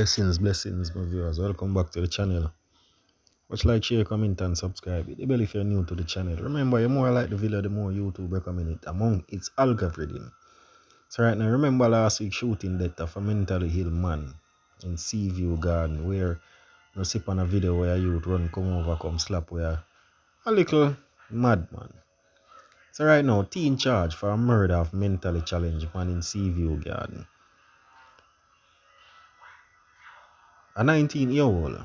Blessings, my viewers. Welcome back to the channel. Watch, like, share, comment, and subscribe. Hit the bell if you're new to the channel. Remember, the more I like the video, the more YouTube recommend it among its algorithm. So right now, remember last week shooting death of a mentally ill man in Seaview Garden, where you see on a video where a youth run come over, come slap where a little madman. So right now, teen charged for a murder of mentally challenged man in Seaview Garden. A 19-year-old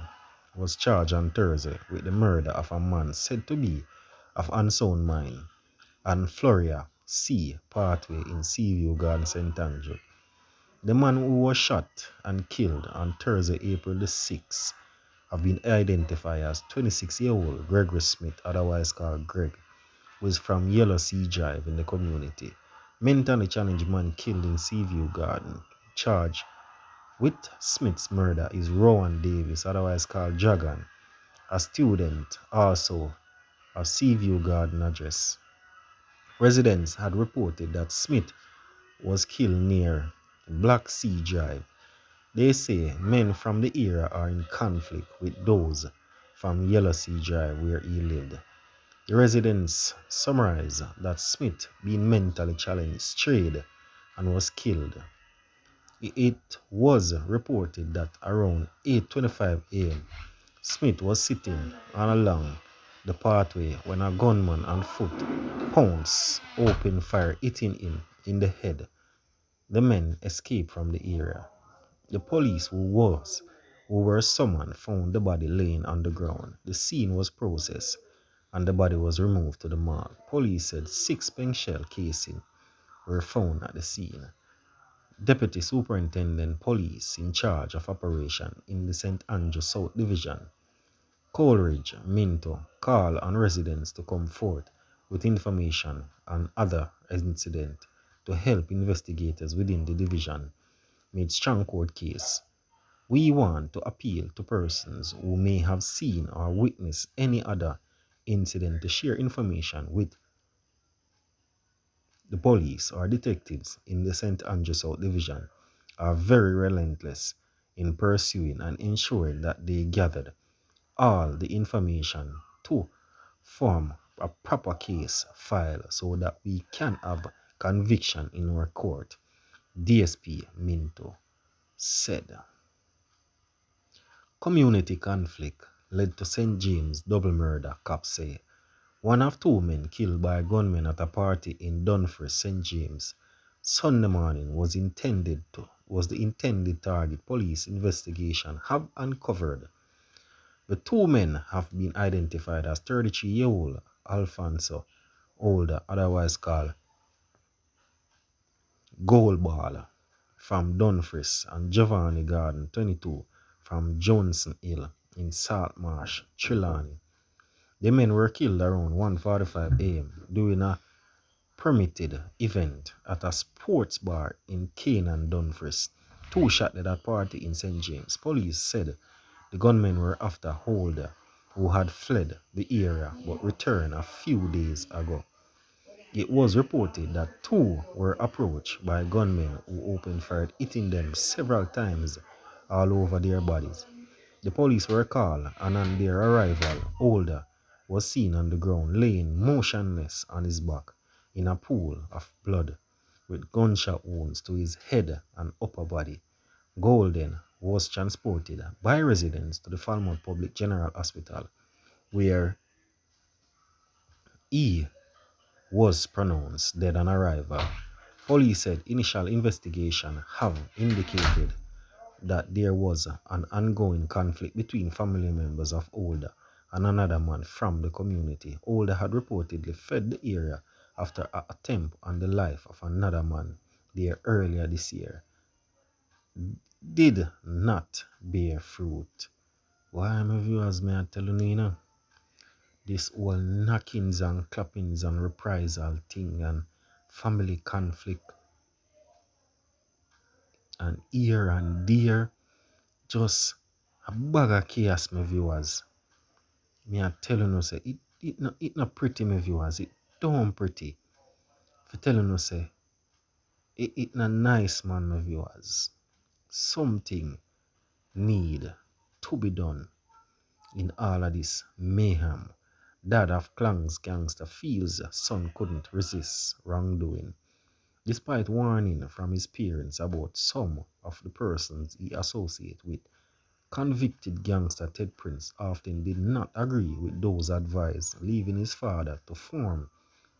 was charged on Thursday with the murder of a man said to be of unsound mind on Floria C. Pathway in Seaview Garden, St. Andrew. The man who was shot and killed on Thursday, April the 6th, have been identified as 26-year-old Gregory Smith, otherwise called Greg, who is from Yellow Sea Drive in the community. Mentally challenged man killed in Seaview Garden. Charged with Smith's murder is Rowan Davis, otherwise called Jagan, a student also of Seaview Garden address. Residents had reported that Smith was killed near Black Sea Drive. They say men from the area are in conflict with those from Yellow Sea Drive where he lived. The residents summarize that Smith, being mentally challenged, strayed and was killed. It was reported that around 8:25 a.m. Smith was sitting on along the pathway when a gunman on foot pounced, opened fire, hitting him in the head. The men escaped from the area. The police who were summoned found the body laying on the ground. The scene was processed and the body was removed to the morgue. Police said 6 pink shell casings were found at the scene. Deputy Superintendent Police in charge of operation in the St. Andrew South Division, Coleridge Minto, called on residents to come forth with information on other incidents to help investigators within the division made strong court case. We want to appeal to persons who may have seen or witnessed any other incident to share information with the police or detectives in the St. Andrew South Division are very relentless in pursuing and ensuring that they gathered all the information to form a proper case file so that we can have conviction in our court, DSP Minto said. Community conflict led to St. James double murder, cops say. One of 2 men killed by gunmen at a party in Dumfries, St. James, Sunday morning was the intended target police investigation have uncovered. The 2 men have been identified as 33-year-old Alfonso Older, otherwise called Goldball, from Dumfries, and Giovanni Garden, 22, from Johnson Hill in Saltmarsh, Trelawney. The men were killed around 1:45 a.m. during a permitted event at a sports bar in Canaan, Dumfries. 2 shot at that party in St. James. Police said the gunmen were after Holder, who had fled the area but returned a few days ago. It was reported that 2 were approached by gunmen who opened fire, hitting them several times all over their bodies. The police were called, and on their arrival, Holder was seen on the ground laying motionless on his back in a pool of blood with gunshot wounds to his head and upper body. Golden was transported by residents to the Falmouth Public General Hospital, where he was pronounced dead on arrival. Police said initial investigation have indicated that there was an ongoing conflict between family members of Older and another man from the community. Older had reportedly fled the area after an attempt on the life of another man there earlier this year did not bear fruit. Why, my viewers, may I tell you, this whole knockings and clappings and reprisal thing and family conflict and here and there, just a bag of chaos, my viewers. Me I tell you, say it not pretty, my viewers. It don't pretty. For telling you, say it not nice, man, my viewers. Something need to be done in all of this mayhem? Dad of Klang's gangster feels son couldn't resist wrongdoing, despite warning from his parents about some of the persons he associated with. Convicted gangster Ted Prince often did not agree with those advised, leaving his father to form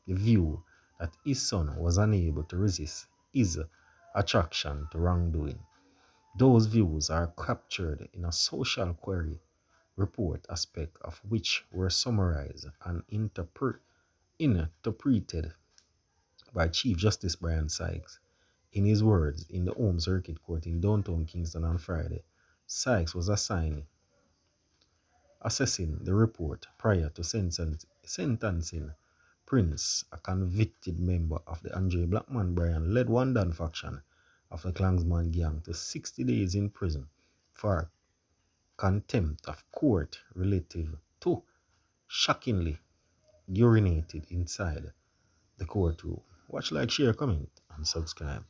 the view that his son was unable to resist his attraction to wrongdoing. Those views are captured in a social query report, aspect of which were summarized and interpreted by Chief Justice Brian Sykes. In his words, in the Home Circuit Court in downtown Kingston on Friday, Sykes was assigned assessing the report prior to sentencing Prince, a convicted member of the Andre Blackman Bryan led one down faction of the Klansman gang, to 60 days in prison for contempt of court relative to shockingly urinated inside the courtroom. Watch, like, share, comment, and subscribe.